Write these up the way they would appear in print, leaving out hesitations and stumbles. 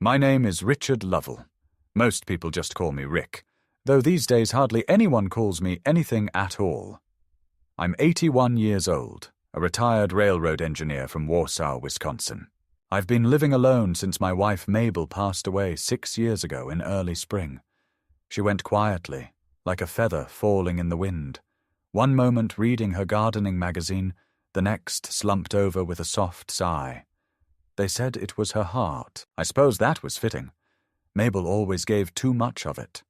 My name is Richard Lovell. Most people just call me Rick, though these days hardly anyone calls me anything at all. I'm 81 years old, a retired railroad engineer from Warsaw, Wisconsin. I've been living alone since my wife Mabel passed away 6 years ago in early spring. She went quietly, like a feather falling in the wind. One moment reading her gardening magazine, the next slumped over with a soft sigh. They said it was her heart. I suppose that was fitting. Mabel always gave too much of it.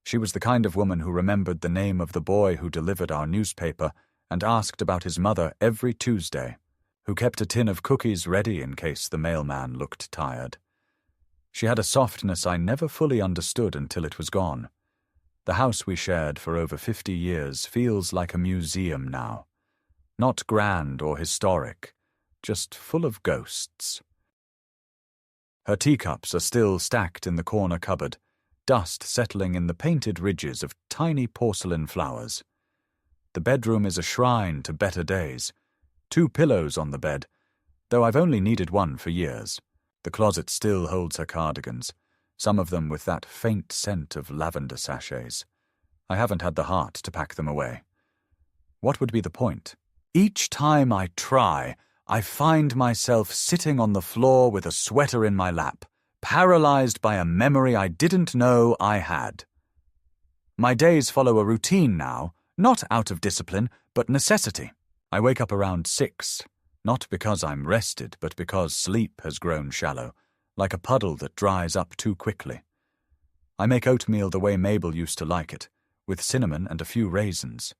She was the kind of woman who remembered the name of the boy who delivered our newspaper and asked about his mother every Tuesday, who kept a tin of cookies ready in case the mailman looked tired. She had a softness I never fully understood until it was gone. The house we shared for over 50 years feels like a museum now. Not grand or historic, just full of ghosts. Her teacups are still stacked in the corner cupboard, dust settling in the painted ridges of tiny porcelain flowers. The bedroom is a shrine to better days. 2 pillows on the bed, though I've only needed one for years. The closet still holds her cardigans, some of them with that faint scent of lavender sachets. I haven't had the heart to pack them away. What would be the point? Each time I try, I find myself sitting on the floor with a sweater in my lap, paralyzed by a memory I didn't know I had. My days follow a routine now, not out of discipline, but necessity. I wake up around 6, not because I'm rested, but because sleep has grown shallow, like a puddle that dries up too quickly. I make oatmeal the way Mabel used to like it, with cinnamon and a few raisins.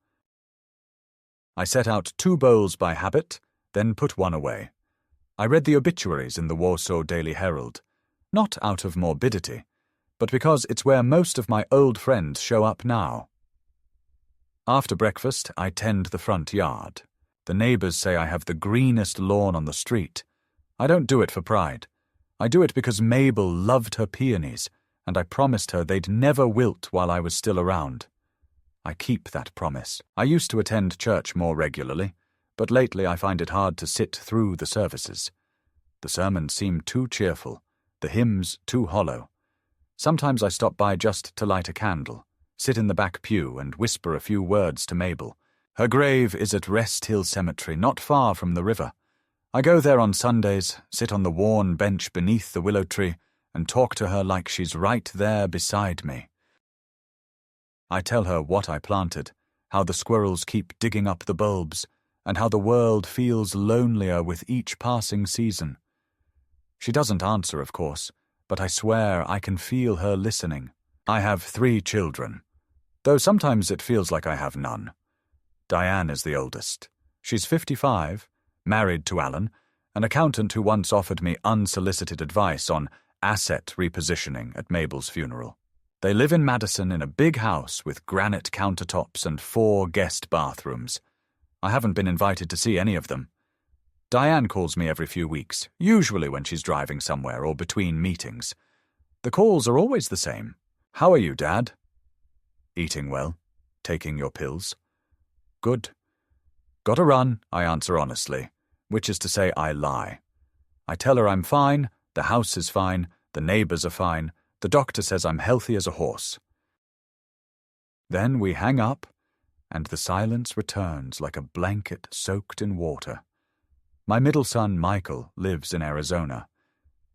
I set out 2 bowls by habit, then put one away. I read the obituaries in the Warsaw Daily Herald, not out of morbidity, but because it's where most of my old friends show up now. After breakfast, I tend the front yard. The neighbors say I have the greenest lawn on the street. I don't do it for pride. I do it because Mabel loved her peonies, and I promised her they'd never wilt while I was still around. I keep that promise. I used to attend church more regularly, but lately I find it hard to sit through the services. The sermons seem too cheerful, the hymns too hollow. Sometimes I stop by just to light a candle, sit in the back pew and whisper a few words to Mabel. Her grave is at Rest Hill Cemetery, not far from the river. I go there on Sundays, sit on the worn bench beneath the willow tree, and talk to her like she's right there beside me. I tell her what I planted, how the squirrels keep digging up the bulbs, and how the world feels lonelier with each passing season. She doesn't answer, of course, but I swear I can feel her listening. I have 3 children, though sometimes it feels like I have none. Diane is the oldest. She's 55, married to Alan, an accountant who once offered me unsolicited advice on asset repositioning at Mabel's funeral. They live in Madison in a big house with granite countertops and 4 guest bathrooms. I haven't been invited to see any of them. Diane calls me every few weeks, usually when she's driving somewhere or between meetings. The calls are always the same. How are you, Dad? Eating well. Taking your pills. Good. Gotta run, I answer honestly, which is to say I lie. I tell her I'm fine, the house is fine, the neighbors are fine, the doctor says I'm healthy as a horse. Then we hang up, and the silence returns like a blanket soaked in water. My middle son, Michael, lives in Arizona.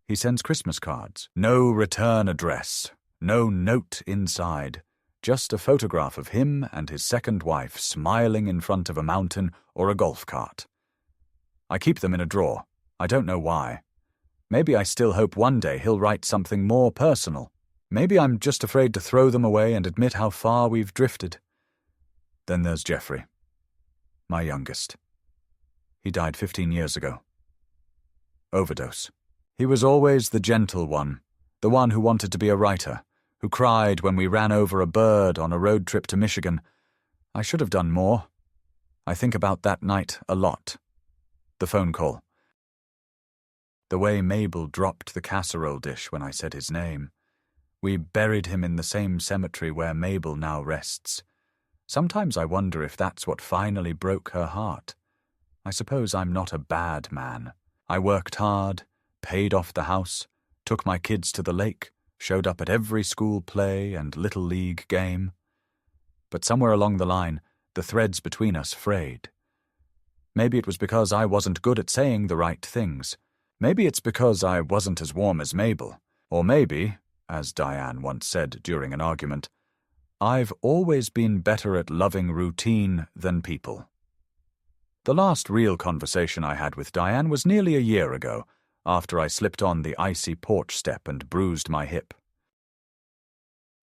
He sends Christmas cards. No return address, no note inside, just a photograph of him and his second wife smiling in front of a mountain or a golf cart. I keep them in a drawer. I don't know why. Maybe I still hope one day he'll write something more personal. Maybe I'm just afraid to throw them away and admit how far we've drifted. Then there's Jeffrey, my youngest. He died 15 years ago. Overdose. He was always the gentle one, the one who wanted to be a writer, who cried when we ran over a bird on a road trip to Michigan. I should have done more. I think about that night a lot. The phone call. The way Mabel dropped the casserole dish when I said his name. We buried him in the same cemetery where Mabel now rests. Sometimes I wonder if that's what finally broke her heart. I suppose I'm not a bad man. I worked hard, paid off the house, took my kids to the lake, showed up at every school play and little league game. But somewhere along the line, the threads between us frayed. Maybe it was because I wasn't good at saying the right things. Maybe it's because I wasn't as warm as Mabel. Or maybe, as Diane once said during an argument, I've always been better at loving routine than people. The last real conversation I had with Diane was nearly a year ago, after I slipped on the icy porch step and bruised my hip.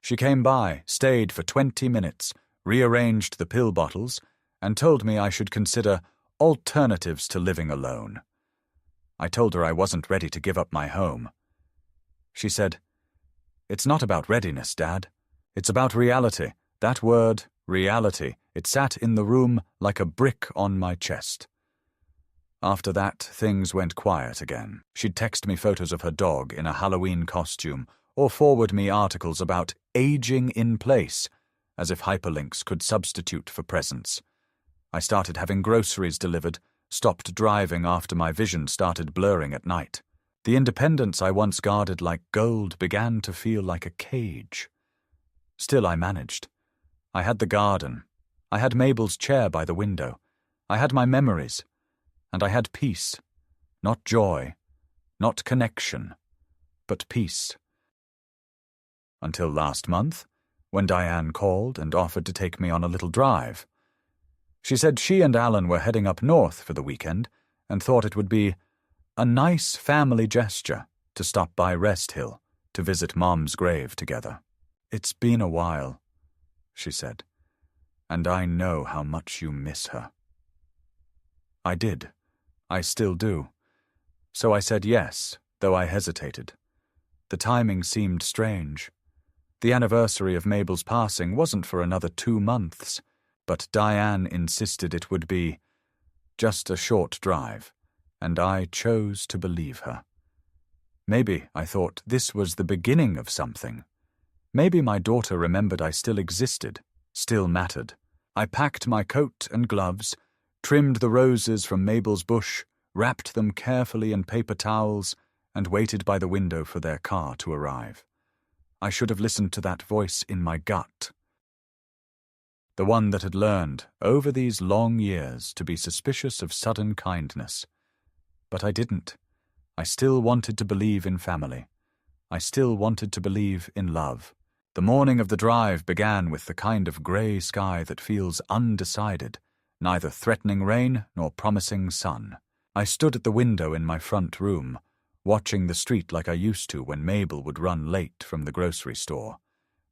She came by, stayed for 20 minutes, rearranged the pill bottles, and told me I should consider alternatives to living alone. I told her I wasn't ready to give up my home. She said, "It's not about readiness, Dad. It's about reality. That word, reality, it sat in the room like a brick on my chest." After that, things went quiet again. She'd text me photos of her dog in a Halloween costume, or forward me articles about aging in place, as if hyperlinks could substitute for presence. I started having groceries delivered, stopped driving after my vision started blurring at night. The independence I once guarded like gold began to feel like a cage. Still, I managed. I had the garden. I had Mabel's chair by the window. I had my memories. And I had peace. Not joy. Not connection. But peace. Until last month, when Diane called and offered to take me on a little drive. She said she and Alan were heading up north for the weekend and thought it would be a nice family gesture to stop by Rest Hill to visit Mom's grave together. "It's been a while," she said, "and I know how much you miss her." I did. I still do. So I said yes, though I hesitated. The timing seemed strange. The anniversary of Mabel's passing wasn't for another 2 months, but Diane insisted it would be just a short drive, and I chose to believe her. Maybe, I thought, this was the beginning of something. Maybe my daughter remembered I still existed, still mattered. I packed my coat and gloves, trimmed the roses from Mabel's bush, wrapped them carefully in paper towels, and waited by the window for their car to arrive. I should have listened to that voice in my gut. The one that had learned, over these long years, to be suspicious of sudden kindness. But I didn't. I still wanted to believe in family. I still wanted to believe in love. The morning of the drive began with the kind of grey sky that feels undecided, neither threatening rain nor promising sun. I stood at the window in my front room, watching the street like I used to when Mabel would run late from the grocery store,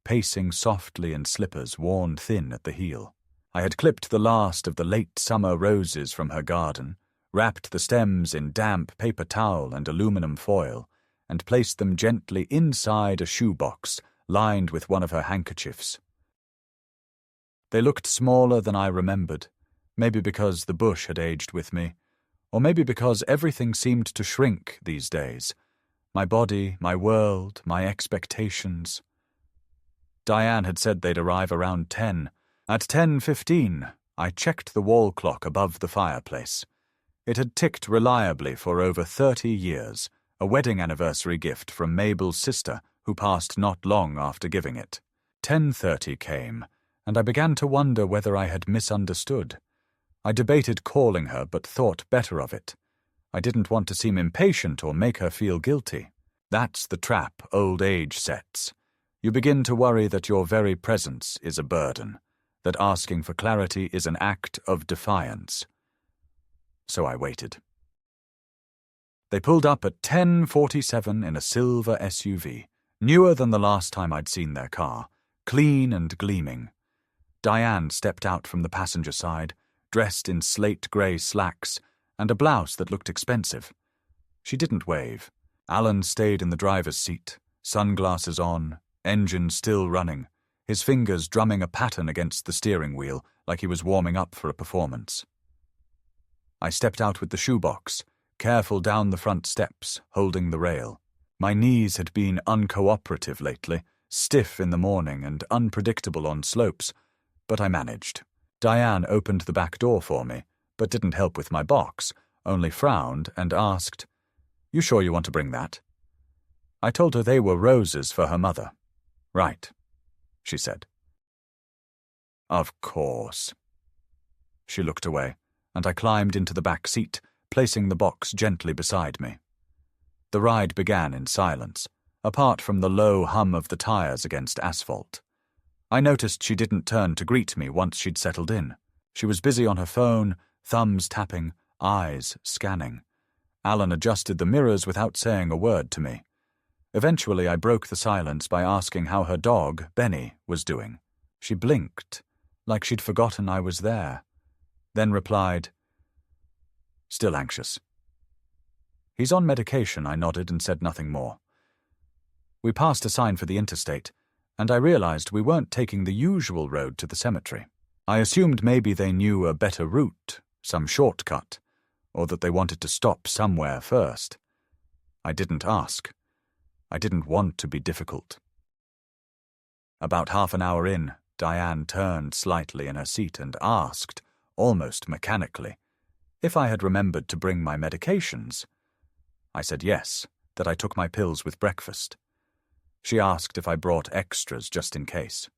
pacing softly in slippers worn thin at the heel. I had clipped the last of the late summer roses from her garden, wrapped the stems in damp paper towel and aluminum foil, and placed them gently inside a shoebox lined with one of her handkerchiefs. They looked smaller than I remembered, maybe because the bush had aged with me, or maybe because everything seemed to shrink these days. My body, my world, my expectations. Diane had said they'd arrive around 10. At 10:15, I checked the wall clock above the fireplace. It had ticked reliably for over 30 years, a wedding anniversary gift from Mabel's sister, who passed not long after giving it. 10:30 came, and I began to wonder whether I had misunderstood. I debated calling her, but thought better of it. I didn't want to seem impatient or make her feel guilty. That's the trap old age sets. You begin to worry that your very presence is a burden, that asking for clarity is an act of defiance. So I waited. They pulled up at 10:47 in a silver SUV, newer than the last time I'd seen their car, clean and gleaming. Diane stepped out from the passenger side, dressed in slate-grey slacks and a blouse that looked expensive. She didn't wave. Alan stayed in the driver's seat, sunglasses on, engine still running, his fingers drumming a pattern against the steering wheel like he was warming up for a performance. I stepped out with the shoebox, careful down the front steps, holding the rail. My knees had been uncooperative lately, stiff in the morning and unpredictable on slopes, but I managed. Diane opened the back door for me, but didn't help with my box, only frowned and asked, "You sure you want to bring that?" I told her they were roses for her mother. Right, she said. Of course. She looked away, and I climbed into the back seat, placing the box gently beside me. The ride began in silence, apart from the low hum of the tires against asphalt. I noticed she didn't turn to greet me once she'd settled in. She was busy on her phone, thumbs tapping, eyes scanning. Alan adjusted the mirrors without saying a word to me. Eventually, I broke the silence by asking how her dog, Benny, was doing. She blinked, like she'd forgotten I was there, then replied, "Still anxious." "He's on medication," I nodded and said nothing more. We passed a sign for the interstate, and I realized we weren't taking the usual road to the cemetery. I assumed maybe they knew a better route, some shortcut, or that they wanted to stop somewhere first. I didn't ask. I didn't want to be difficult. About half an hour in, Diane turned slightly in her seat and asked, almost mechanically, if I had remembered to bring my medications. I said yes, that I took my pills with breakfast. She asked if I brought extras just in case.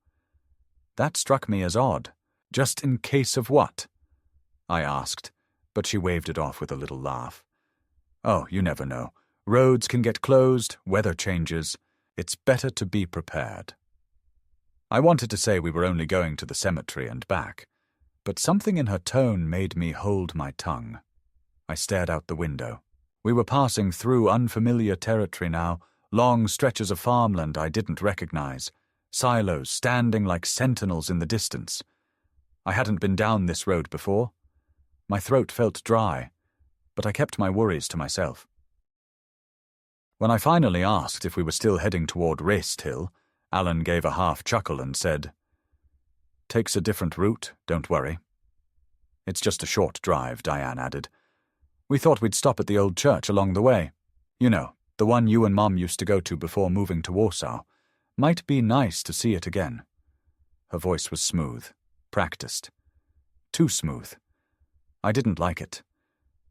That struck me as odd. Just in case of what? I asked, but she waved it off with a little laugh. Oh, you never know. Roads can get closed, weather changes. It's better to be prepared. I wanted to say we were only going to the cemetery and back, but something in her tone made me hold my tongue. I stared out the window. We were passing through unfamiliar territory now, long stretches of farmland I didn't recognize, silos standing like sentinels in the distance. I hadn't been down this road before. My throat felt dry, but I kept my worries to myself. When I finally asked if we were still heading toward Rest Hill, Alan gave a half chuckle and said, "Takes a different route, don't worry." "It's just a short drive," Diane added. "We thought we'd stop at the old church along the way. You know, the one you and Mom used to go to before moving to Warsaw. Might be nice to see it again." Her voice was smooth, practiced. Too smooth. I didn't like it,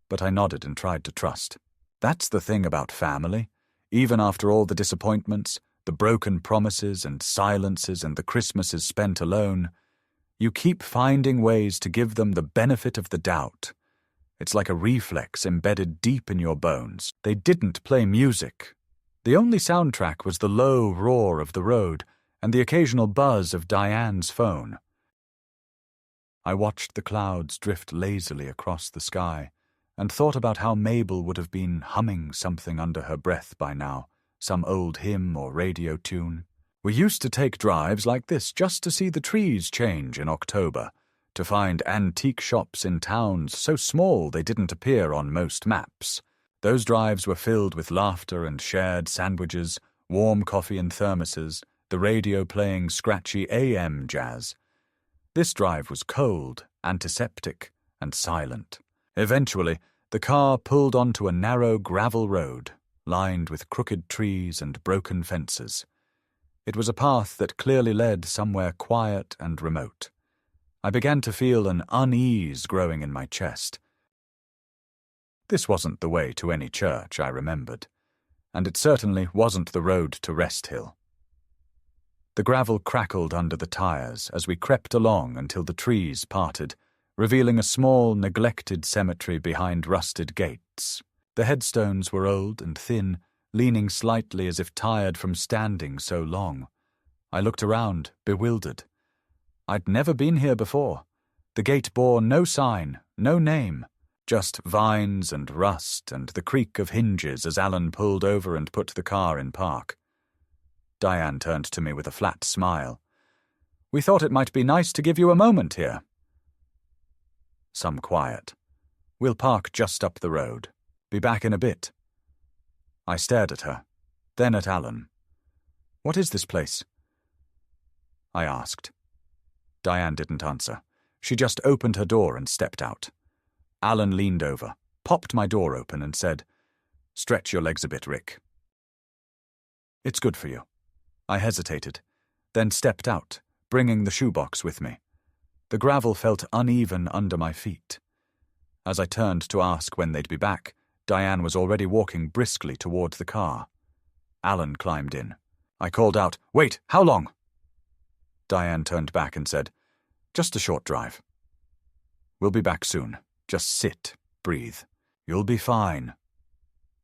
but I nodded and tried to trust. That's the thing about family. Even after all the disappointments, the broken promises and silences and the Christmases spent alone, you keep finding ways to give them the benefit of the doubt. It's like a reflex embedded deep in your bones. They didn't play music. The only soundtrack was the low roar of the road and the occasional buzz of Diane's phone. I watched the clouds drift lazily across the sky and thought about how Mabel would have been humming something under her breath by now, some old hymn or radio tune. We used to take drives like this just to see the trees change in October, to find antique shops in towns so small they didn't appear on most maps. Those drives were filled with laughter and shared sandwiches, warm coffee in thermoses, the radio playing scratchy AM jazz. This drive was cold, antiseptic, and silent. Eventually, the car pulled onto a narrow gravel road, lined with crooked trees and broken fences. It was a path that clearly led somewhere quiet and remote. I began to feel an unease growing in my chest. This wasn't the way to any church, I remembered, and it certainly wasn't the road to Rest Hill. The gravel crackled under the tires as we crept along until the trees parted, revealing a small, neglected cemetery behind rusted gates. The headstones were old and thin, leaning slightly as if tired from standing so long. I looked around, bewildered. I'd never been here before. The gate bore no sign, no name, just vines and rust and the creak of hinges as Alan pulled over and put the car in park. Diane turned to me with a flat smile. "We thought it might be nice to give you a moment here." Some quiet. "We'll park just up the road. Be back in a bit." I stared at her, then at Alan. "What is this place?" I asked. Diane didn't answer. She just opened her door and stepped out. Alan leaned over, popped my door open and said, "Stretch your legs a bit, Rick. It's good for you." I hesitated, then stepped out, bringing the shoebox with me. The gravel felt uneven under my feet. As I turned to ask when they'd be back, Diane was already walking briskly toward the car. Alan climbed in. I called out, "Wait, how long?" Diane turned back and said, "Just a short drive. We'll be back soon. Just sit, breathe. You'll be fine."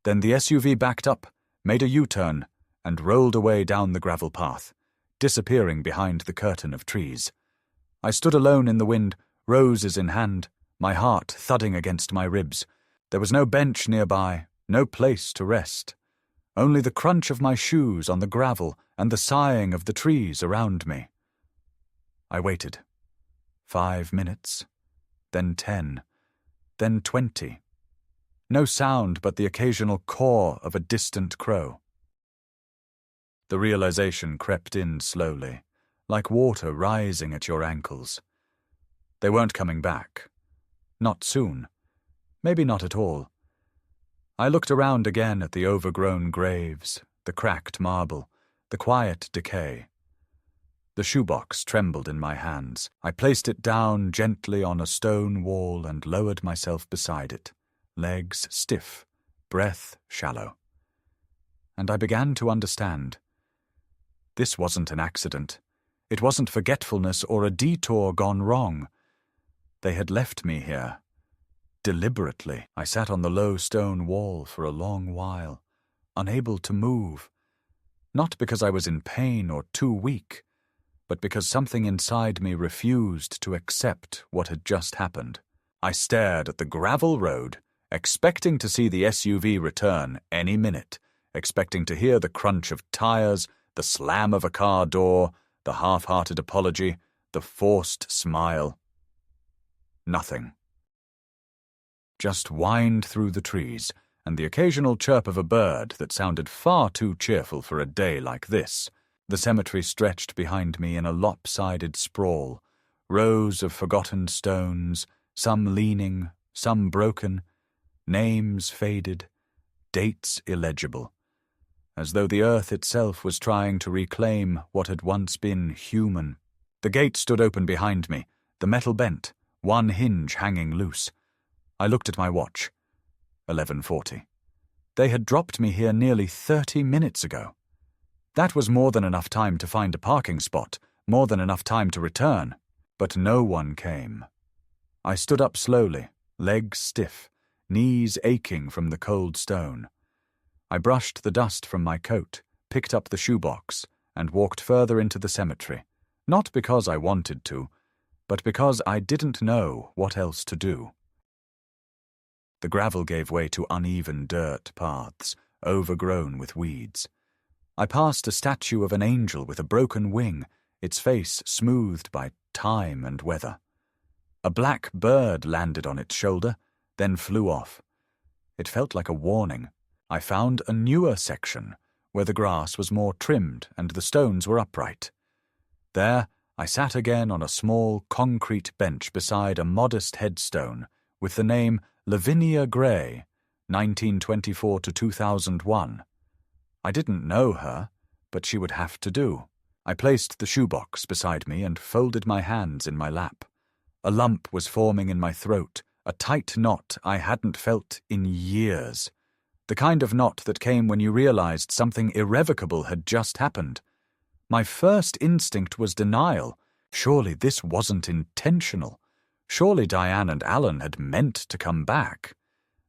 Then the SUV backed up, made a U-turn, and rolled away down the gravel path, disappearing behind the curtain of trees. I stood alone in the wind, roses in hand, my heart thudding against my ribs. There was no bench nearby, no place to rest. Only the crunch of my shoes on the gravel and the sighing of the trees around me. I waited. 5 minutes, then 10, then 20. No sound but the occasional caw of a distant crow. The realization crept in slowly, like water rising at your ankles. They weren't coming back. Not soon. Maybe not at all. I looked around again at the overgrown graves, the cracked marble, the quiet decay. The shoebox trembled in my hands. I placed it down gently on a stone wall and lowered myself beside it, legs stiff, breath shallow. And I began to understand. This wasn't an accident. It wasn't forgetfulness or a detour gone wrong. They had left me here. Deliberately, I sat on the low stone wall for a long while, unable to move. Not because I was in pain or too weak, but because something inside me refused to accept what had just happened. I stared at the gravel road, expecting to see the SUV return any minute, expecting to hear the crunch of tires, the slam of a car door, the half-hearted apology, the forced smile. Nothing. Just whined through the trees, and the occasional chirp of a bird that sounded far too cheerful for a day like this. The cemetery stretched behind me in a lopsided sprawl, rows of forgotten stones, some leaning, some broken, names faded, dates illegible, as though the earth itself was trying to reclaim what had once been human. The gate stood open behind me, the metal bent, one hinge hanging loose. I looked at my watch. 11:40. They had dropped me here nearly 30 minutes ago. That was more than enough time to find a parking spot, more than enough time to return. But no one came. I stood up slowly, legs stiff, knees aching from the cold stone. I brushed the dust from my coat, picked up the shoebox, and walked further into the cemetery, not because I wanted to, but because I didn't know what else to do. The gravel gave way to uneven dirt paths, overgrown with weeds. I passed a statue of an angel with a broken wing, its face smoothed by time and weather. A black bird landed on its shoulder, then flew off. It felt like a warning. I found a newer section, where the grass was more trimmed and the stones were upright. There, I sat again on a small concrete bench beside a modest headstone with the name Lavinia Gray, 1924 to 2001. I didn't know her, but she would have to do. I placed the shoebox beside me and folded my hands in my lap. A lump was forming in my throat, a tight knot I hadn't felt in years. The kind of knot that came when you realized something irrevocable had just happened. My first instinct was denial. Surely this wasn't intentional. Surely Diane and Alan had meant to come back.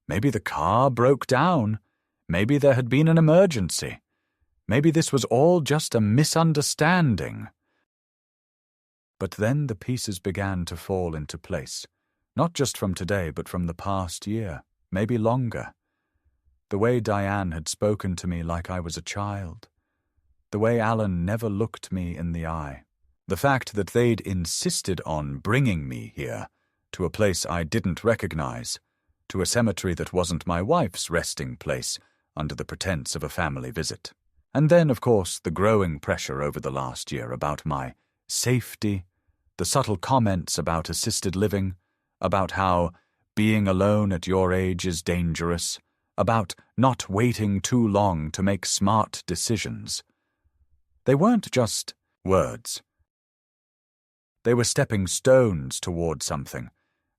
Maybe the car broke down. Maybe there had been an emergency. Maybe this was all just a misunderstanding. But then the pieces began to fall into place, not just from today, but from the past year, maybe longer. The way Diane had spoken to me like I was a child. The way Alan never looked me in the eye. The fact that they'd insisted on bringing me here, to a place I didn't recognize, to a cemetery that wasn't my wife's resting place, under the pretense of a family visit. And then, of course, the growing pressure over the last year about my safety, the subtle comments about assisted living, about how being alone at your age is dangerous, about not waiting too long to make smart decisions. They weren't just words. They were stepping stones toward something,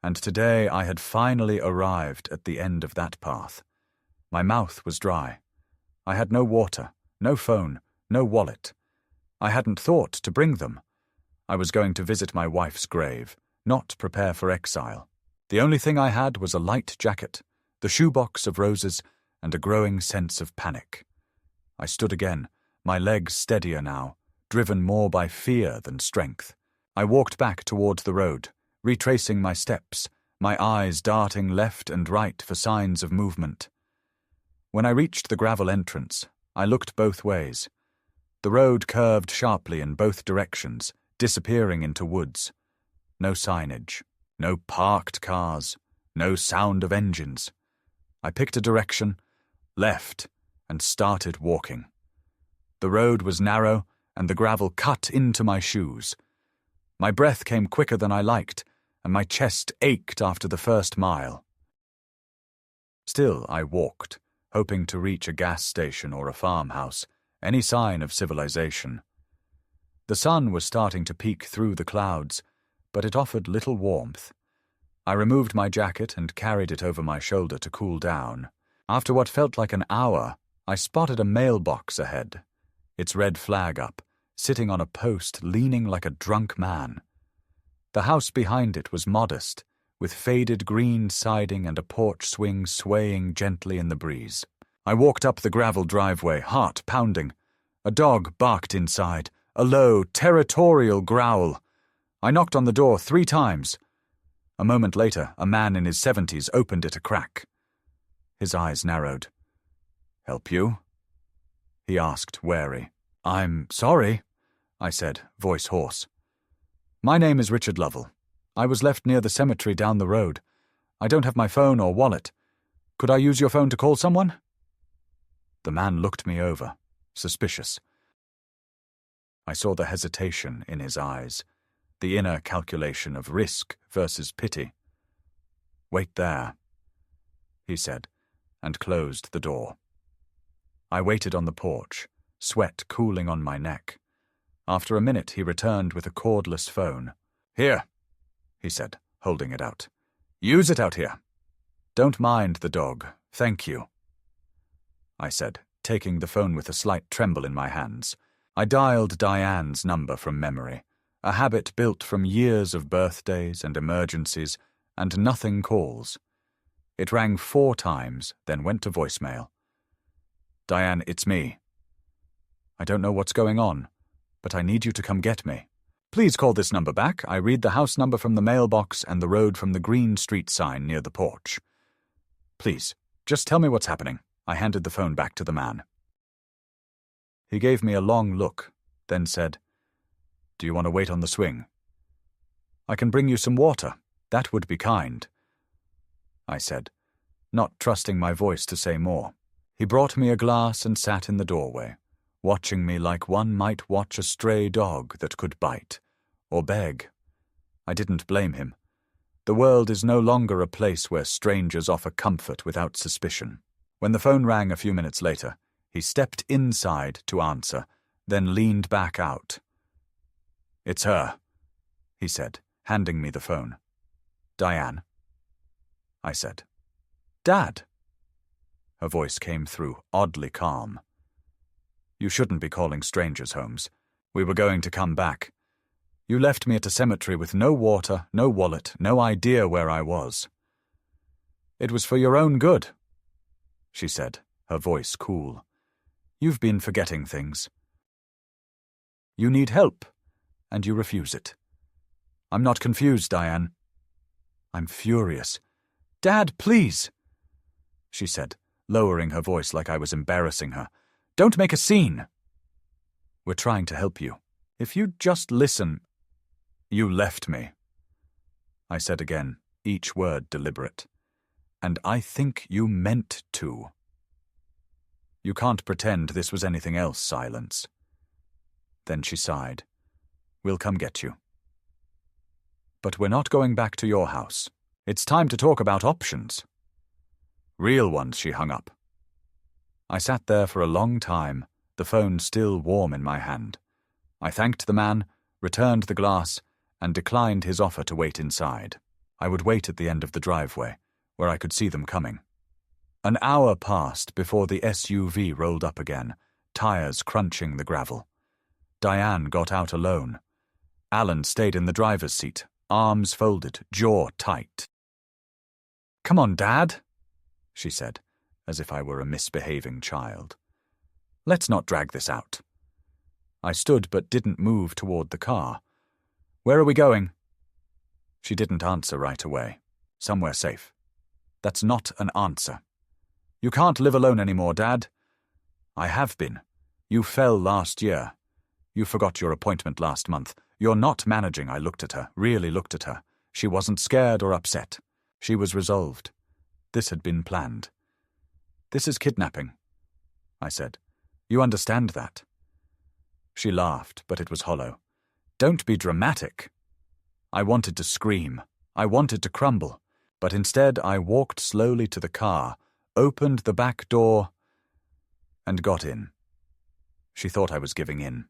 and today I had finally arrived at the end of that path. My mouth was dry. I had no water, no phone, no wallet. I hadn't thought to bring them. I was going to visit my wife's grave, not prepare for exile. The only thing I had was a light jacket, the shoebox of roses, and a growing sense of panic. I stood again, my legs steadier now, driven more by fear than strength. I walked back toward the road, retracing my steps, my eyes darting left and right for signs of movement. When I reached the gravel entrance, I looked both ways. The road curved sharply in both directions, disappearing into woods. No signage, no parked cars, no sound of engines. I picked a direction, left, and started walking. The road was narrow, and the gravel cut into my shoes. My breath came quicker than I liked, and my chest ached after the first mile. Still, I walked, hoping to reach a gas station or a farmhouse, any sign of civilization. The sun was starting to peek through the clouds, but it offered little warmth. I removed my jacket and carried it over my shoulder to cool down. After what felt like an hour, I spotted a mailbox ahead, its red flag up, sitting on a post leaning like a drunk man. The house behind it was modest, with faded green siding and a porch swing swaying gently in the breeze. I walked up the gravel driveway, heart pounding. A dog barked inside, a low, territorial growl. I knocked on the door 3 times. A moment later, a man in his 70s opened it a crack. His eyes narrowed. "Help you?" he asked, wary. "I'm sorry," I said, voice hoarse. "My name is Richard Lovell. I was left near the cemetery down the road. I don't have my phone or wallet. Could I use your phone to call someone?" The man looked me over, suspicious. I saw the hesitation in his eyes, the inner calculation of risk versus pity. "Wait there," he said, and closed the door. I waited on the porch, sweat cooling on my neck. After a minute, he returned with a cordless phone. "Here," he said, holding it out. "Use it out here." "Don't mind the dog, thank you," I said, taking the phone with a slight tremble in my hands. I dialed Diane's number from memory, a habit built from years of birthdays and emergencies, and nothing calls. It rang 4 times, then went to voicemail. "Diane, it's me. I don't know what's going on, but I need you to come get me. Please call this number back. I read the house number from the mailbox and the road from the green street sign near the porch. Please, just tell me what's happening." I handed the phone back to the man. He gave me a long look, then said, "Do you want to wait on the swing?" "I can bring you some water. That would be kind," I said, not trusting my voice to say more. He brought me a glass and sat in the doorway, watching me like one might watch a stray dog that could bite, or beg. I didn't blame him. The world is no longer a place where strangers offer comfort without suspicion. When the phone rang a few minutes later, he stepped inside to answer, then leaned back out. "It's her," he said, handing me the phone. "Diane," I said. "Dad." Her voice came through, oddly calm. "You shouldn't be calling strangers, Holmes. We were going to come back. You left me at a cemetery with no water, no wallet, no idea where I was." "It was for your own good," she said, her voice cool. "You've been forgetting things. You need help, and you refuse it. I'm not confused, Diane. I'm furious. Dad, please," she said, lowering her voice like I was embarrassing her. "Don't make a scene. We're trying to help you. If you'd just listen." "You left me," I said again, each word deliberate. "And I think you meant to. You can't pretend this was anything else, Silence." Then she sighed. "We'll come get you. But we're not going back to your house. It's time to talk about options." "Real ones," she hung up. I sat there for a long time, the phone still warm in my hand. I thanked the man, returned the glass, and declined his offer to wait inside. I would wait at the end of the driveway, where I could see them coming. An hour passed before the SUV rolled up again, tires crunching the gravel. Diane got out alone. Alan stayed in the driver's seat, arms folded, jaw tight. "Come on, Dad," she said, as if I were a misbehaving child. "Let's not drag this out." I stood but didn't move toward the car. "Where are we going?" She didn't answer right away. "Somewhere safe." That's not an answer. "You can't live alone anymore, Dad." "I have been. You fell last year. You forgot your appointment last month. You're not managing." I looked at her, really looked at her. She wasn't scared or upset. She was resolved. This had been planned. "This is kidnapping," I said. "You understand that?" She laughed, but it was hollow. "Don't be dramatic." I wanted to scream. I wanted to crumble. But instead I walked slowly to the car, opened the back door, and got in. She thought I was giving in.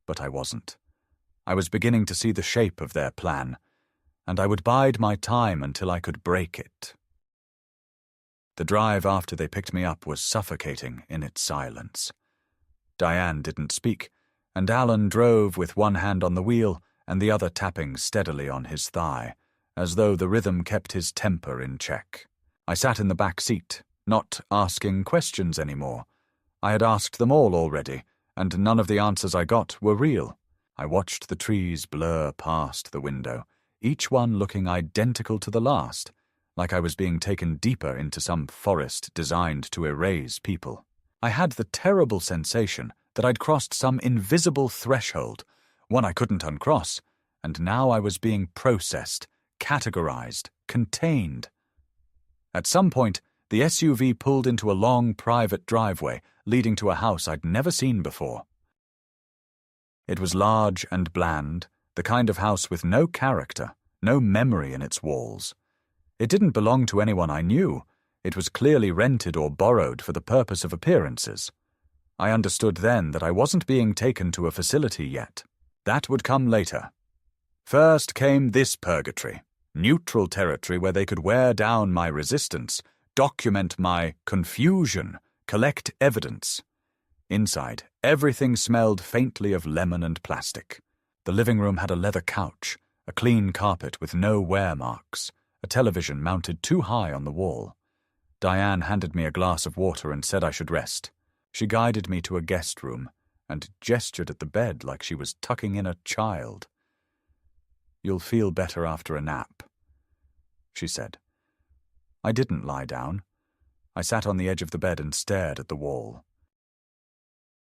But I wasn't. I was beginning to see the shape of their plan, and I would bide my time until I could break it. The drive after they picked me up was suffocating in its silence. Diane didn't speak, and Alan drove with one hand on the wheel and the other tapping steadily on his thigh, as though the rhythm kept his temper in check. I sat in the back seat, not asking questions anymore. I had asked them all already, and none of the answers I got were real. I watched the trees blur past the window, each one looking identical to the last, like I was being taken deeper into some forest designed to erase people. I had the terrible sensation that I'd crossed some invisible threshold, one I couldn't uncross, and now I was being processed, categorized, contained. At some point, the SUV pulled into a long private driveway leading to a house I'd never seen before. It was large and bland, the kind of house with no character, no memory in its walls. It didn't belong to anyone I knew. It was clearly rented or borrowed for the purpose of appearances. I understood then that I wasn't being taken to a facility yet. That would come later. First came this purgatory, neutral territory where they could wear down my resistance, document my confusion, collect evidence. Inside, everything smelled faintly of lemon and plastic. The living room had a leather couch, a clean carpet with no wear marks, a television mounted too high on the wall. Diane handed me a glass of water and said I should rest. She guided me to a guest room and gestured at the bed like she was tucking in a child. "You'll feel better after a nap," she said. I didn't lie down. I sat on the edge of the bed and stared at the wall.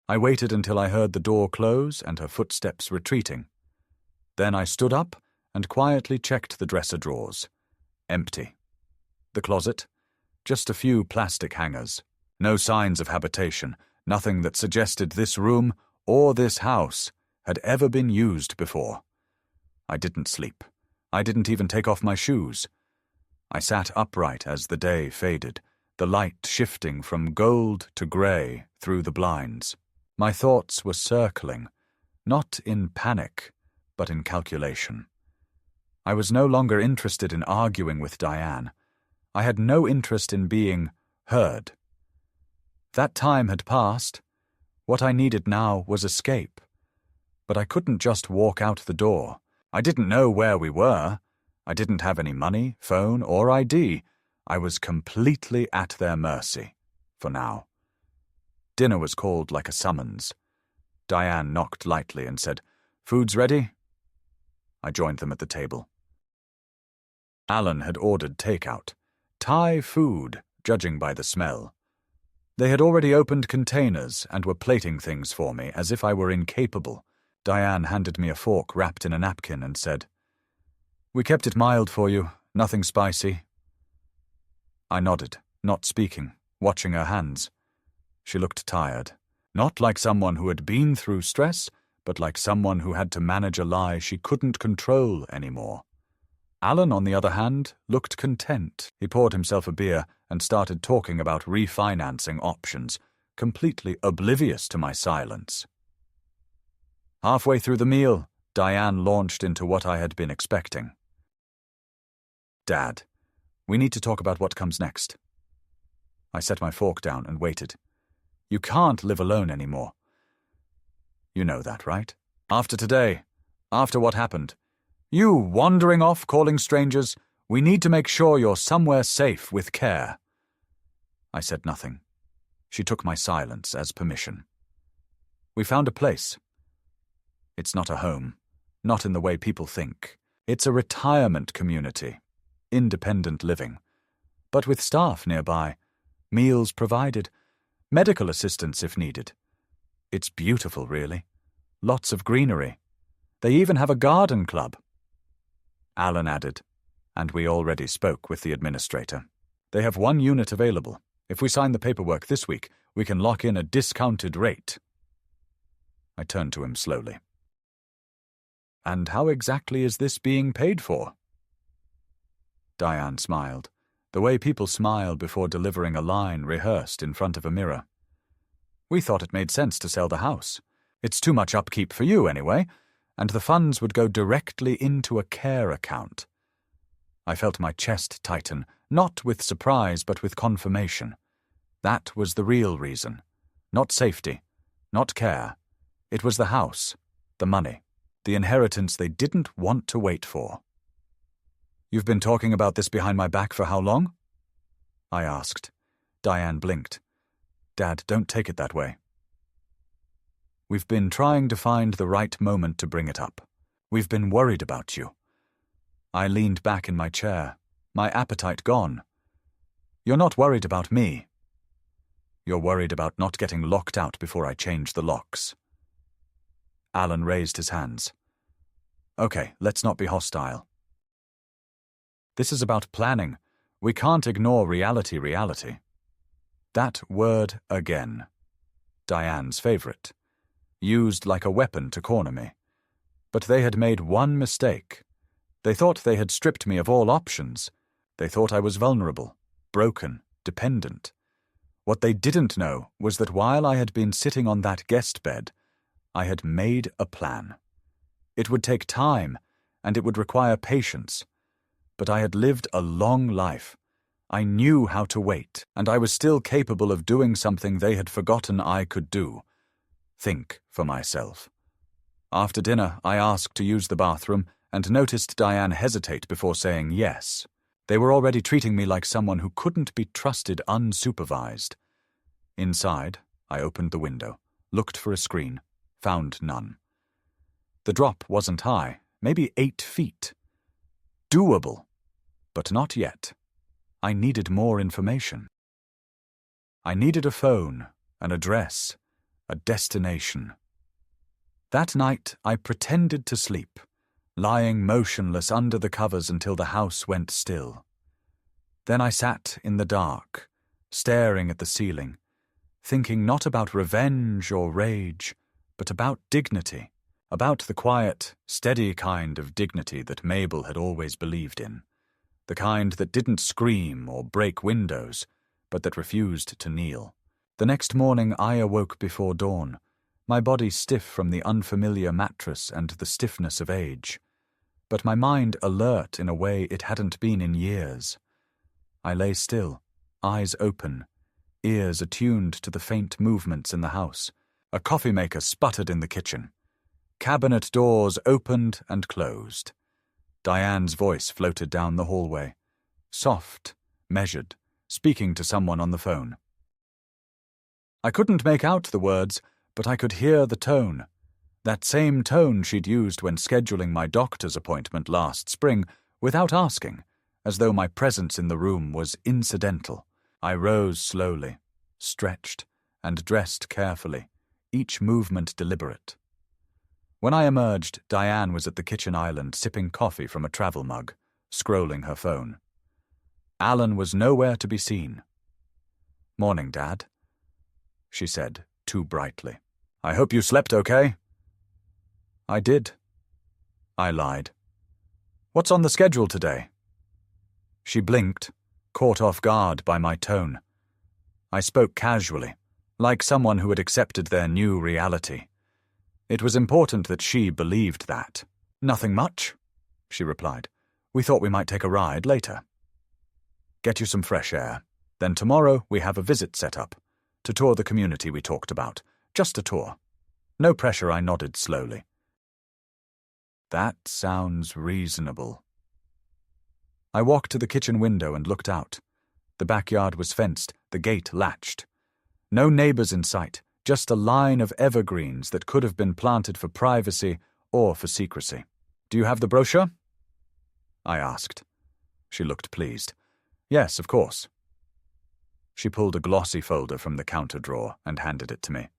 I waited until I heard the door close and her footsteps retreating. Then I stood up and quietly checked the dresser drawers. Empty. The closet? Just a few plastic hangers. No signs of habitation, nothing that suggested this room or this house had ever been used before. I didn't sleep. I didn't even take off my shoes. I sat upright as the day faded, the light shifting from gold to grey through the blinds. My thoughts were circling, not in panic, but in calculation. I was no longer interested in arguing with Diane. I had no interest in being heard. That time had passed. What I needed now was escape. But I couldn't just walk out the door. I didn't know where we were. I didn't have any money, phone, or ID. I was completely at their mercy, for now. Dinner was called like a summons. Diane knocked lightly and said, "Food's ready?" I joined them at the table. Alan had ordered takeout. Thai food, judging by the smell. They had already opened containers and were plating things for me as if I were incapable. Diane handed me a fork wrapped in a napkin and said, "We kept it mild for you, nothing spicy." I nodded, not speaking, watching her hands. She looked tired, not like someone who had been through stress, but like someone who had to manage a lie she couldn't control anymore. Alan, on the other hand, looked content. He poured himself a beer and started talking about refinancing options, completely oblivious to my silence. Halfway through the meal, Diane launched into what I had been expecting. "Dad, we need to talk about what comes next." I set my fork down and waited. You can't live alone anymore. You know that, right? After today, after what happened, you wandering off calling strangers, we need to make sure you're somewhere safe with care. I said nothing. She took my silence as permission. We found a place. It's not a home, not in the way people think. It's a retirement community, independent living, but with staff nearby, meals provided, medical assistance if needed. It's beautiful, really. Lots of greenery. They even have a garden club. Alan added, and we already spoke with the administrator. They have 1 unit available. If we sign the paperwork this week, we can lock in a discounted rate. I turned to him slowly. And how exactly is this being paid for? Diane smiled, the way people smile before delivering a line rehearsed in front of a mirror. We thought it made sense to sell the house. It's too much upkeep for you, anyway, and the funds would go directly into a care account. I felt my chest tighten, not with surprise but with confirmation. That was the real reason. Not safety, not care. It was the house, the money, the inheritance they didn't want to wait for. You've been talking about this behind my back for how long? I asked. Diane blinked. Dad, don't take it that way. We've been trying to find the right moment to bring it up. We've been worried about you. I leaned back in my chair, my appetite gone. You're not worried about me. You're worried about not getting locked out before I change the locks. Alan raised his hands. Okay, let's not be hostile. This is about planning. We can't ignore reality. That word again. Diane's favorite. Used like a weapon to corner me. But they had made one mistake. They thought they had stripped me of all options. They thought I was vulnerable, broken, dependent. What they didn't know was that while I had been sitting on that guest bed, I had made a plan. It would take time, and it would require patience. But I had lived a long life. I knew how to wait, and I was still capable of doing something they had forgotten I could do. Think for myself. After dinner, I asked to use the bathroom and noticed Diane hesitate before saying yes. They were already treating me like someone who couldn't be trusted unsupervised. Inside, I opened the window, looked for a screen, found none. The drop wasn't high, maybe 8 feet. Doable, but not yet. I needed more information. I needed a phone, an address, a destination. That night, I pretended to sleep, lying motionless under the covers until the house went still. Then I sat in the dark, staring at the ceiling, thinking not about revenge or rage, but about dignity, about the quiet, steady kind of dignity that Mabel had always believed in, the kind that didn't scream or break windows, but that refused to kneel. The next morning I awoke before dawn, my body stiff from the unfamiliar mattress and the stiffness of age, but my mind alert in a way it hadn't been in years. I lay still, eyes open, ears attuned to the faint movements in the house. A coffee maker sputtered in the kitchen. Cabinet doors opened and closed. Diane's voice floated down the hallway, soft, measured, speaking to someone on the phone. I couldn't make out the words, but I could hear the tone. That same tone she'd used when scheduling my doctor's appointment last spring, without asking, as though my presence in the room was incidental. I rose slowly, stretched, and dressed carefully, each movement deliberate. When I emerged, Diane was at the kitchen island sipping coffee from a travel mug, scrolling her phone. Alan was nowhere to be seen. "Morning, Dad," she said, too brightly. "I hope you slept okay?" "I did." I lied. "What's on the schedule today?" She blinked, caught off guard by my tone. I spoke casually, like someone who had accepted their new reality. It was important that she believed that. "Nothing much," she replied. "We thought we might take a ride later." "Get you some fresh air. Then tomorrow we have a visit set up. To tour the community we talked about. Just a tour. No pressure, I nodded slowly. That sounds reasonable. I walked to the kitchen window and looked out. The backyard was fenced, the gate latched. No neighbors in sight, just a line of evergreens that could have been planted for privacy or for secrecy. Do you have the brochure? I asked. She looked pleased. Yes, of course. She pulled a glossy folder from the counter drawer and handed it to me.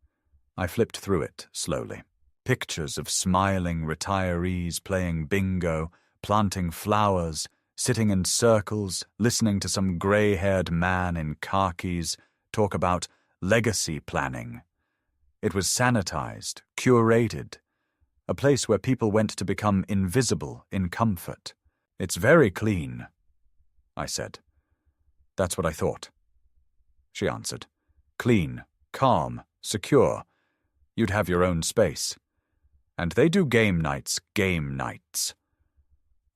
I flipped through it slowly. Pictures of smiling retirees playing bingo, planting flowers, sitting in circles, listening to some grey-haired man in khakis talk about legacy planning. It was sanitized, curated, a place where people went to become invisible in comfort. It's very clean, I said. That's what I thought. She answered. Clean, calm, secure. You'd have your own space. And they do game nights.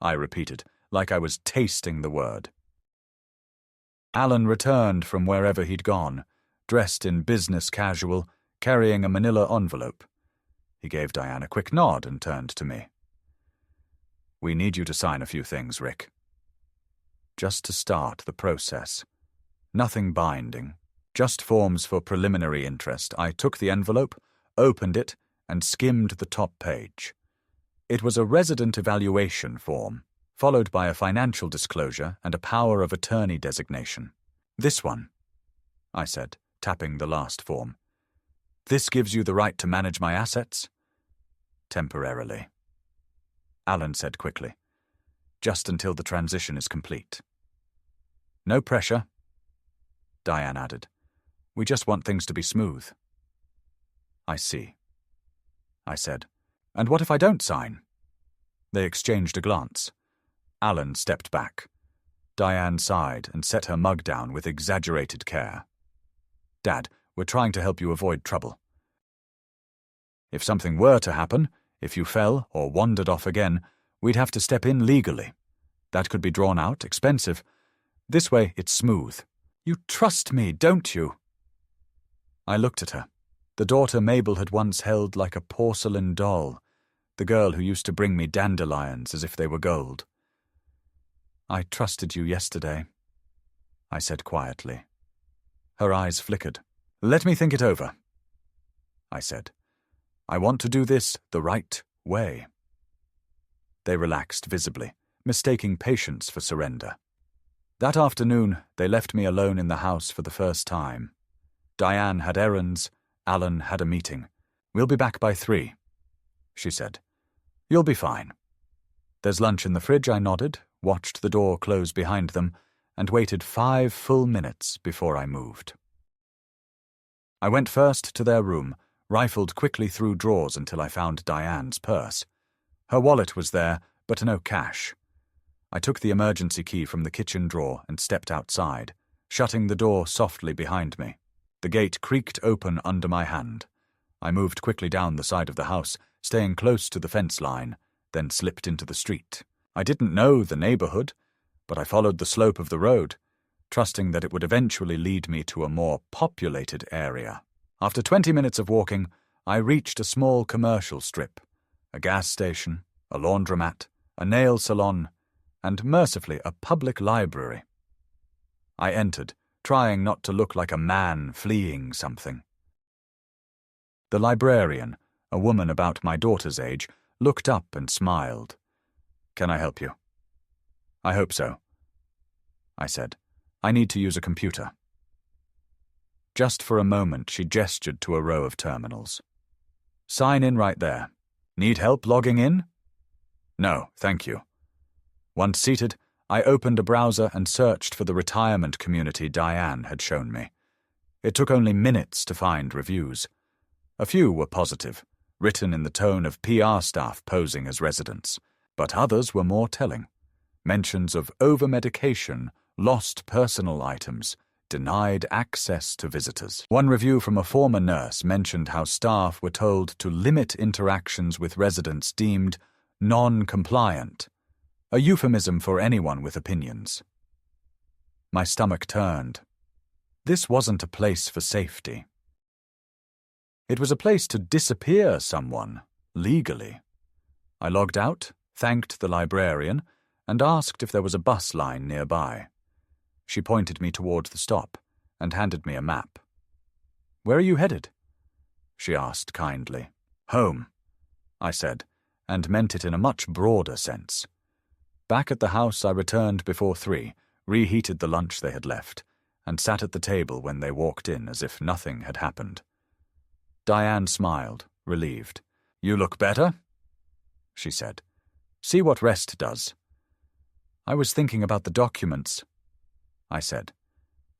I repeated, like I was tasting the word. Alan returned from wherever he'd gone, dressed in business casual, carrying a manila envelope. He gave Diane a quick nod and turned to me. We need you to sign a few things, Rick. Just to start the process. Nothing binding, just forms for preliminary interest. I took the envelope, opened it, and skimmed the top page. It was a resident evaluation form, followed by a financial disclosure and a power of attorney designation. This one, I said, tapping the last form. This gives you the right to manage my assets? Temporarily. Alan said quickly. Just until the transition is complete. No pressure, Diane added. We just want things to be smooth. I see, I said. And what if I don't sign? They exchanged a glance. Alan stepped back. Diane sighed and set her mug down with exaggerated care. Dad, we're trying to help you avoid trouble. If something were to happen, if you fell or wandered off again, we'd have to step in legally. That could be drawn out, expensive. This way, it's smooth. You trust me, don't you? I looked at her. The daughter Mabel had once held like a porcelain doll, the girl who used to bring me dandelions as if they were gold. I trusted you yesterday, I said quietly. Her eyes flickered. Let me think it over, I said. I want to do this the right way. They relaxed visibly, mistaking patience for surrender. That afternoon, they left me alone in the house for the first time. Diane had errands, Alan had a meeting. We'll be back by 3, she said. You'll be fine. There's lunch in the fridge, I nodded, watched the door close behind them, and waited 5 full minutes before I moved. I went first to their room, rifled quickly through drawers until I found Diane's purse. Her wallet was there, but no cash. I took the emergency key from the kitchen drawer and stepped outside, shutting the door softly behind me. The gate creaked open under my hand. I moved quickly down the side of the house, staying close to the fence line, then slipped into the street. I didn't know the neighborhood, but I followed the slope of the road, trusting that it would eventually lead me to a more populated area. After 20 minutes of walking, I reached a small commercial strip, a gas station, a laundromat, a nail salon, and mercifully a public library. I entered, trying not to look like a man fleeing something. The librarian, a woman about my daughter's age, looked up and smiled. Can I help you? I hope so, I said. I need to use a computer. Just for a moment, she gestured to a row of terminals. Sign in right there. Need help logging in? No, thank you. Once seated, I opened a browser and searched for the retirement community Diane had shown me. It took only minutes to find reviews. A few were positive, written in the tone of PR staff posing as residents, but others were more telling. Mentions of over-medication, lost personal items, denied access to visitors. One review from a former nurse mentioned how staff were told to limit interactions with residents deemed non-compliant, a euphemism for anyone with opinions. My stomach turned. This wasn't a place for safety. It was a place to disappear someone, legally. I logged out, thanked the librarian, and asked if there was a bus line nearby. She pointed me toward the stop and handed me a map. "Where are you headed?" she asked kindly. "Home," I said, and meant it in a much broader sense. Back at the house, I returned before 3, reheated the lunch they had left, and sat at the table when they walked in as if nothing had happened. Diane smiled, relieved. "You look better," she said. "See what rest does." "I was thinking about the documents," I said,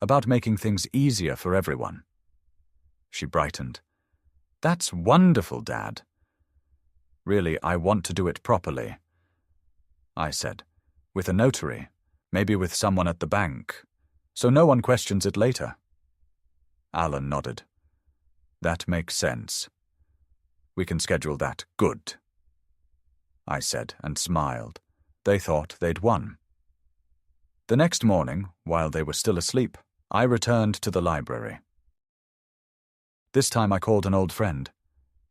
"about making things easier for everyone." She brightened. "That's wonderful, Dad." "Really, I want to do it properly," I said. "With a notary, maybe with someone at the bank, so no one questions it later." Alan nodded. "That makes sense. We can schedule that. Good," I said, and smiled. They thought they'd won. The next morning, while they were still asleep, I returned to the library. This time I called an old friend,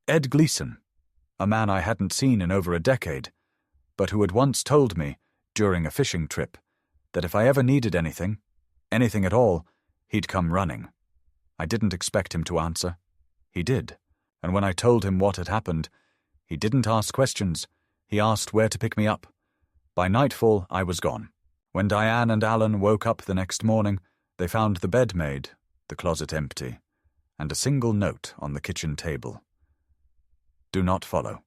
Ed Gleason, a man I hadn't seen in over a decade, but who had once told me, during a fishing trip, that if I ever needed anything at all, he'd come running. I didn't expect him to answer. He did, and when I told him what had happened, he didn't ask questions. He asked where to pick me up. By nightfall, I was gone. When Diane and Alan woke up the next morning, they found the bed made, the closet empty, and a single note on the kitchen table. "Do not follow."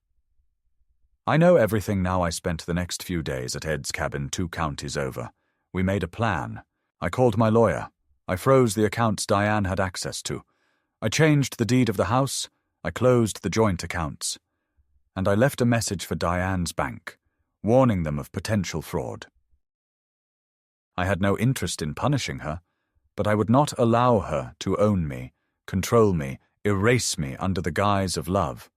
I know everything now. I spent the next few days at Ed's cabin 2 counties over. We made a plan. I called my lawyer. I froze the accounts Diane had access to. I changed the deed of the house. I closed the joint accounts. And I left a message for Diane's bank, warning them of potential fraud. I had no interest in punishing her, but I would not allow her to own me, control me, erase me under the guise of love.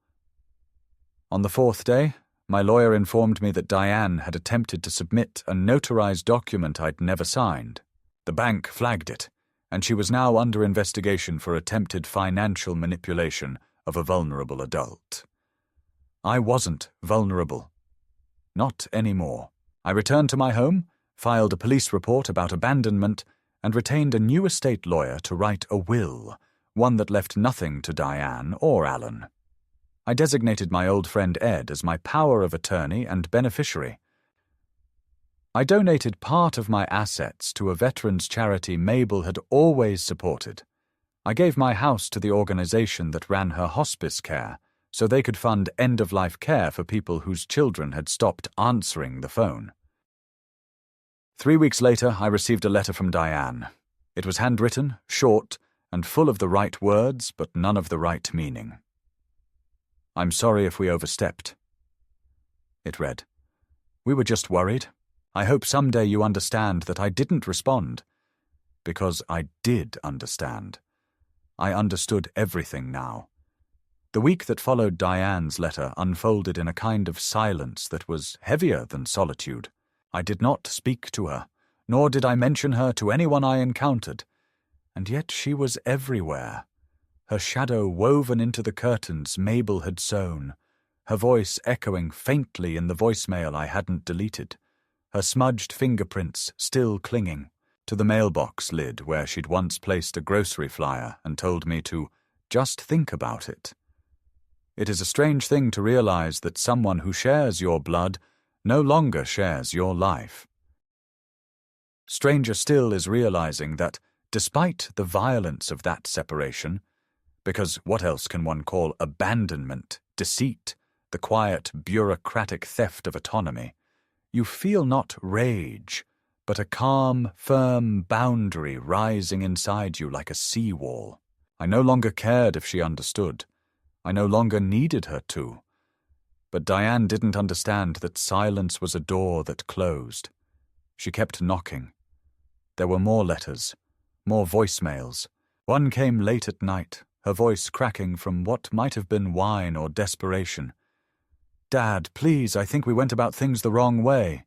On the 4th day, my lawyer informed me that Diane had attempted to submit a notarized document I'd never signed. The bank flagged it, and she was now under investigation for attempted financial manipulation of a vulnerable adult. I wasn't vulnerable. Not anymore. I returned to my home, filed a police report about abandonment, and retained a new estate lawyer to write a will, one that left nothing to Diane or Alan. I designated my old friend Ed as my power of attorney and beneficiary. I donated part of my assets to a veterans charity Mabel had always supported. I gave my house to the organization that ran her hospice care, so they could fund end-of-life care for people whose children had stopped answering the phone. 3 weeks later, I received a letter from Diane. It was handwritten, short, and full of the right words, but none of the right meaning. "I'm sorry if we overstepped," it read. "We were just worried. I hope someday you understand that I didn't respond. Because I did understand. I understood everything now." The week that followed Diane's letter unfolded in a kind of silence that was heavier than solitude. I did not speak to her, nor did I mention her to anyone I encountered, and yet she was everywhere. Her shadow woven into the curtains Mabel had sewn, her voice echoing faintly in the voicemail I hadn't deleted, her smudged fingerprints still clinging to the mailbox lid where she'd once placed a grocery flyer and told me to just think about it. It is a strange thing to realize that someone who shares your blood no longer shares your life. Stranger still is realizing that, despite the violence of that separation, because what else can one call abandonment, deceit, the quiet, bureaucratic theft of autonomy, you feel not rage, but a calm, firm boundary rising inside you like a seawall. I no longer cared if she understood. I no longer needed her to. But Diane didn't understand that silence was a door that closed. She kept knocking. There were more letters, more voicemails. One came late at night, her voice cracking from what might have been wine or desperation. "Dad, please, I think we went about things the wrong way."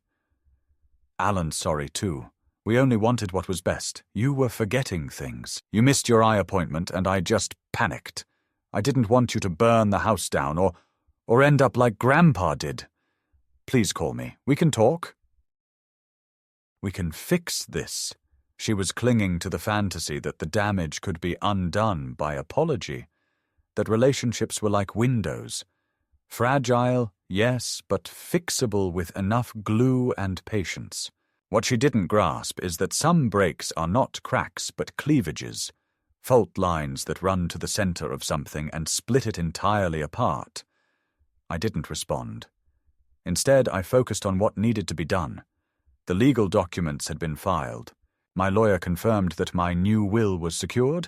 Alan's sorry too. We only wanted what was best. You were forgetting things. You missed your eye appointment, and I just panicked. I didn't want you to burn the house down or end up like Grandpa did. Please call me. We can talk. We can fix this. She was clinging to the fantasy that the damage could be undone by apology, that relationships were like windows. Fragile, yes, but fixable with enough glue and patience. What she didn't grasp is that some breaks are not cracks but cleavages, fault lines that run to the center of something and split it entirely apart. I didn't respond. Instead, I focused on what needed to be done. The legal documents had been filed. My lawyer confirmed that my new will was secured,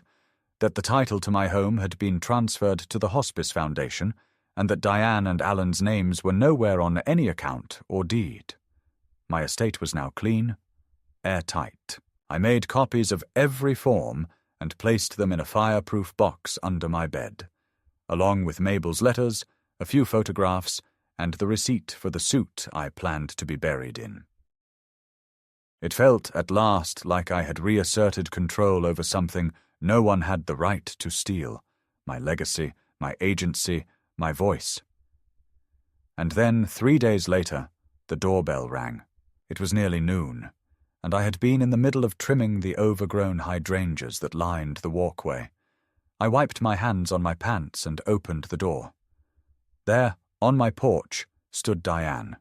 that the title to my home had been transferred to the Hospice Foundation, and that Diane and Alan's names were nowhere on any account or deed. My estate was now clean, airtight. I made copies of every form and placed them in a fireproof box under my bed, along with Mabel's letters, a few photographs, and the receipt for the suit I planned to be buried in. It felt at last like I had reasserted control over something no one had the right to steal: my legacy, my agency, my voice. And then, 3 days later, the doorbell rang. It was nearly noon, and I had been in the middle of trimming the overgrown hydrangeas that lined the walkway. I wiped my hands on my pants and opened the door. There, on my porch, stood Diane.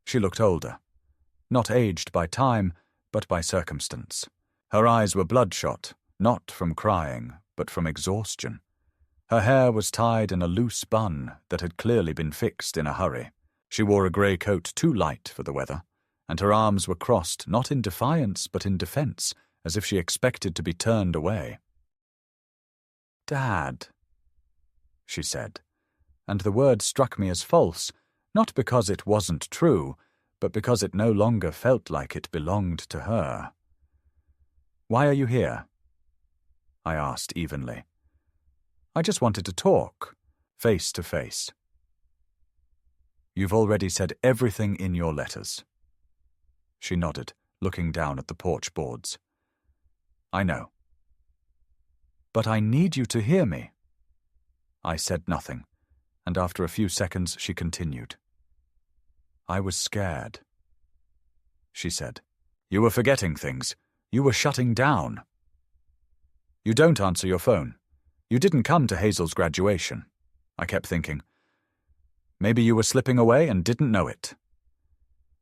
She looked older. Not aged by time, but by circumstance. Her eyes were bloodshot, not from crying, but from exhaustion. Her hair was tied in a loose bun that had clearly been fixed in a hurry. She wore a grey coat too light for the weather, and her arms were crossed not in defiance but in defence, as if she expected to be turned away. "Dad," she said, and the word struck me as false, not because it wasn't true, but because it no longer felt like it belonged to her. "Why are you here?" I asked evenly. "I just wanted to talk, face to face." "You've already said everything in your letters." She nodded, looking down at the porch boards. "I know." "But I need you to hear me." I said nothing, and after a few seconds she continued. "I was scared." She said, "You were forgetting things. You were shutting down. You don't answer your phone. You didn't come to Hazel's graduation." I kept thinking, maybe you were slipping away and didn't know it.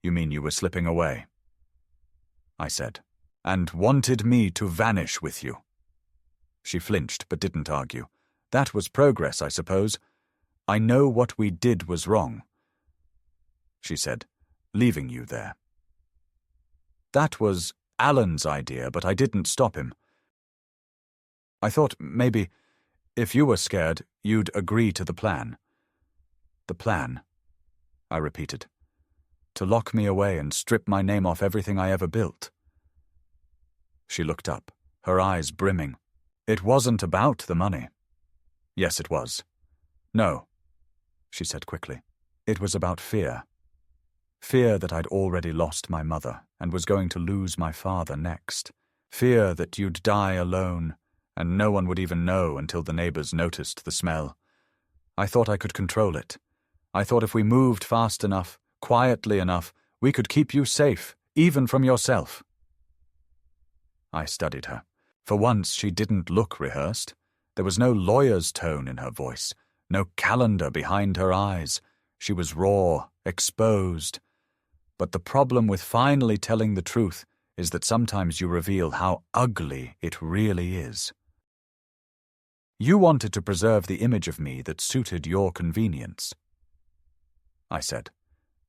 "You mean you were slipping away?" I said, "and wanted me to vanish with you." She flinched but didn't argue. That was progress, I suppose. "I know what we did was wrong," she said, "leaving you there. That was Alan's idea, but I didn't stop him. I thought maybe, if you were scared, you'd agree to the plan." "The plan," I repeated. "To lock me away and strip my name off everything I ever built." She looked up, her eyes brimming. "It wasn't about the money." "Yes, it was." "No," she said quickly. "It was about fear. Fear that I'd already lost my mother and was going to lose my father next. Fear that you'd die alone, and no one would even know until the neighbors noticed the smell. I thought I could control it. I thought if we moved fast enough, quietly enough, we could keep you safe, even from yourself." I studied her. For once she didn't look rehearsed. There was no lawyer's tone in her voice, no calendar behind her eyes. She was raw, exposed. But the problem with finally telling the truth is that sometimes you reveal how ugly it really is. "You wanted to preserve the image of me that suited your convenience," I said.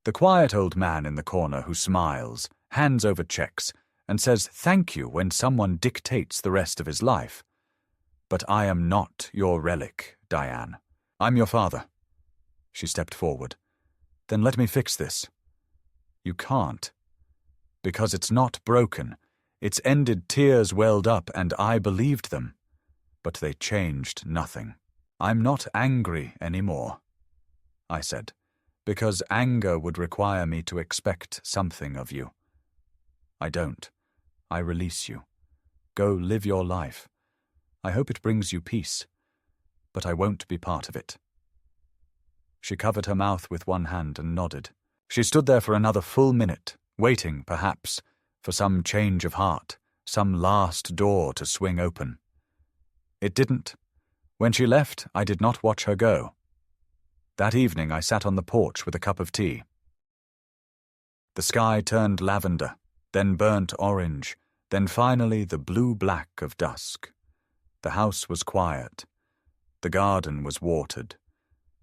"The quiet old man in the corner who smiles, hands over checks, and says thank you when someone dictates the rest of his life. But I am not your relic, Diane. I'm your father." She stepped forward. "Then let me fix this." "You can't. Because it's not broken. Its ended tears welled up, and I believed them. But they changed nothing. I'm not angry anymore," I said, "because anger would require me to expect something of you. I don't. I release you. Go live your life. I hope it brings you peace, but I won't be part of it." She covered her mouth with one hand and nodded. She stood there for another full minute, waiting, perhaps, for some change of heart, some last door to swing open. It didn't. When she left, I did not watch her go. That evening I sat on the porch with a cup of tea. The sky turned lavender, then burnt orange, then finally the blue-black of dusk. The house was quiet. The garden was watered.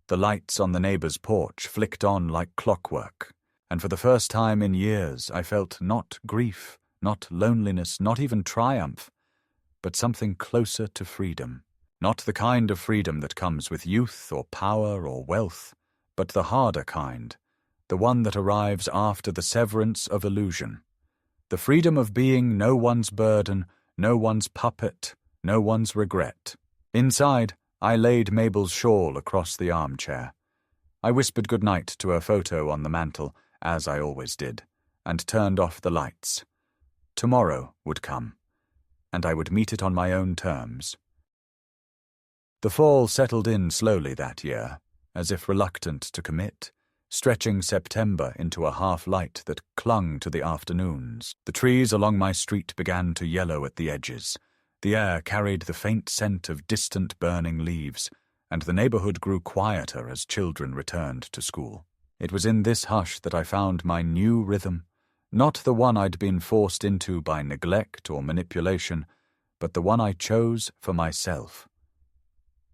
The lights on the neighbor's porch flicked on like clockwork, and for the first time in years I felt not grief, not loneliness, not even triumph, but something closer to freedom. Not the kind of freedom that comes with youth or power or wealth, but the harder kind, the one that arrives after the severance of illusion. The freedom of being no one's burden, no one's puppet, no one's regret. Inside, I laid Mabel's shawl across the armchair. I whispered goodnight to her photo on the mantel, as I always did, and turned off the lights. Tomorrow would come, and I would meet it on my own terms. The fall settled in slowly that year, as if reluctant to commit, stretching September into a half-light that clung to the afternoons. The trees along my street began to yellow at the edges. The air carried the faint scent of distant burning leaves, and the neighborhood grew quieter as children returned to school. It was in this hush that I found my new rhythm, not the one I'd been forced into by neglect or manipulation, but the one I chose for myself.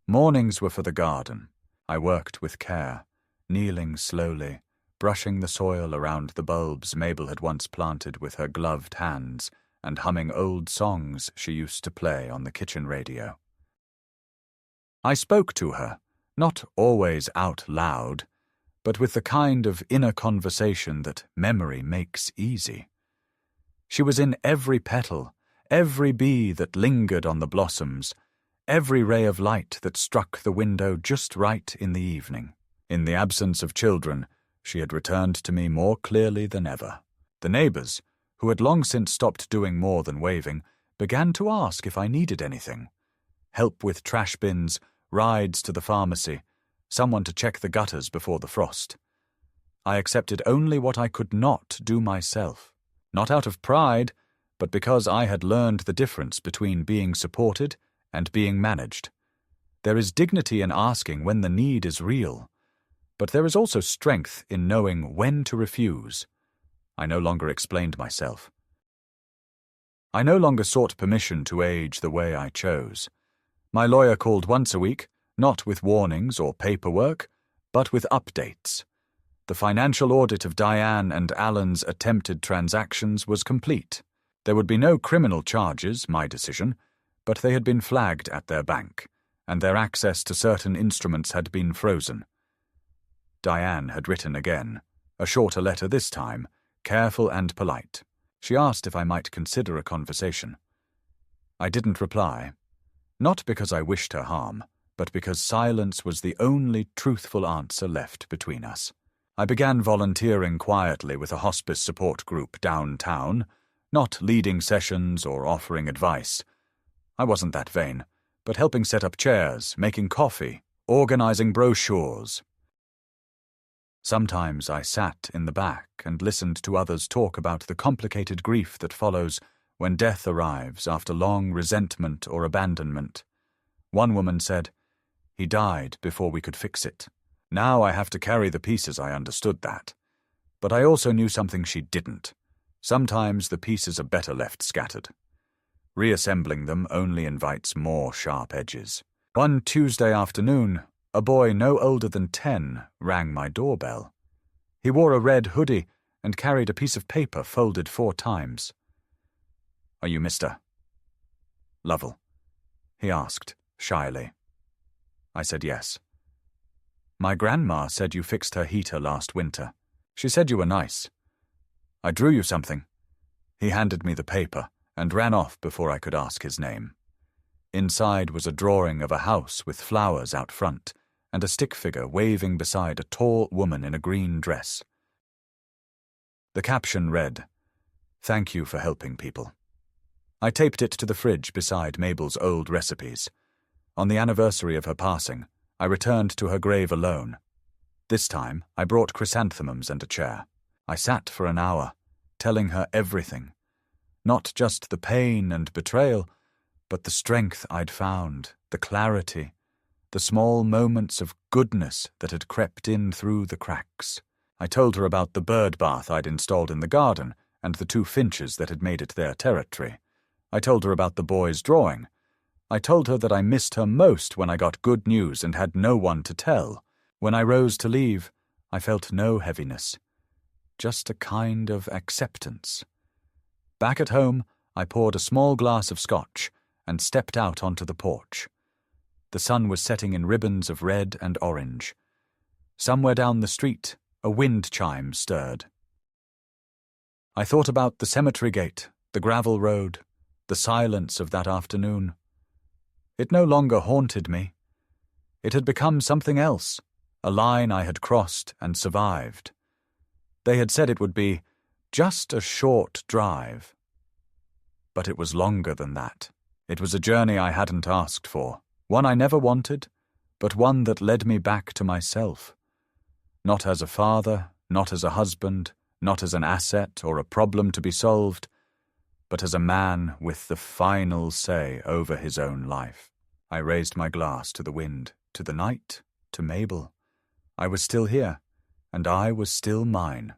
Mornings were for the garden. I worked with care, kneeling slowly, brushing the soil around the bulbs Mabel had once planted with her gloved hands, and humming old songs she used to play on the kitchen radio. I spoke to her, not always out loud, but with the kind of inner conversation that memory makes easy. She was in every petal, every bee that lingered on the blossoms, every ray of light that struck the window just right in the evening. In the absence of children, she had returned to me more clearly than ever. The neighbors, who had long since stopped doing more than waving, began to ask if I needed anything. Help with trash bins, rides to the pharmacy, someone to check the gutters before the frost. I accepted only what I could not do myself, not out of pride, but because I had learned the difference between being supported and being managed. There is dignity in asking when the need is real, but there is also strength in knowing when to refuse. I no longer explained myself. I no longer sought permission to age the way I chose. My lawyer called once a week, not with warnings or paperwork, but with updates. The financial audit of Diane and Alan's attempted transactions was complete. There would be no criminal charges, my decision, but they had been flagged at their bank, and their access to certain instruments had been frozen. Diane had written again, a shorter letter this time, careful and polite. She asked if I might consider a conversation. I didn't reply, not because I wished her harm, but because silence was the only truthful answer left between us. I began volunteering quietly with a hospice support group downtown, not leading sessions or offering advice. I wasn't that vain, but helping set up chairs, making coffee, organizing brochures. Sometimes I sat in the back and listened to others talk about the complicated grief that follows when death arrives after long resentment or abandonment. One woman said, "He died before we could fix it." Now I have to carry the pieces. I understood that. But I also knew something she didn't. Sometimes the pieces are better left scattered. Reassembling them only invites more sharp edges. One Tuesday afternoon, a boy no older than 10 rang my doorbell. He wore a red hoodie and carried a piece of paper folded 4 times. "Are you Mr. Lovell?" he asked, shyly. I said yes. "My grandma said you fixed her heater last winter. She said you were nice. I drew you something." He handed me the paper and ran off before I could ask his name. Inside was a drawing of a house with flowers out front and a stick figure waving beside a tall woman in a green dress. The caption read, "Thank you for helping people. I taped it to the fridge beside Mabel's old recipes. On the anniversary of her passing, I returned to her grave alone. This time, I brought chrysanthemums and a chair. I sat for an hour, telling her everything. Not just the pain and betrayal, but the strength I'd found, the clarity, the small moments of goodness that had crept in through the cracks. I told her about the bird bath I'd installed in the garden and the 2 finches that had made it their territory. I told her about the boy's drawing. I told her that I missed her most when I got good news and had no one to tell. When I rose to leave, I felt no heaviness, just a kind of acceptance. Back at home, I poured a small glass of scotch and stepped out onto the porch. The sun was setting in ribbons of red and orange. Somewhere down the street, a wind chime stirred. I thought about the cemetery gate, the gravel road, the silence of that afternoon. It no longer haunted me. It had become something else, a line I had crossed and survived. They had said it would be just a short drive. But it was longer than that. It was a journey I hadn't asked for, one I never wanted, but one that led me back to myself. Not as a father, not as a husband, not as an asset or a problem to be solved, but as a man with the final say over his own life. I raised my glass to the wind, to the night, to Mabel. I was still here, and I was still mine.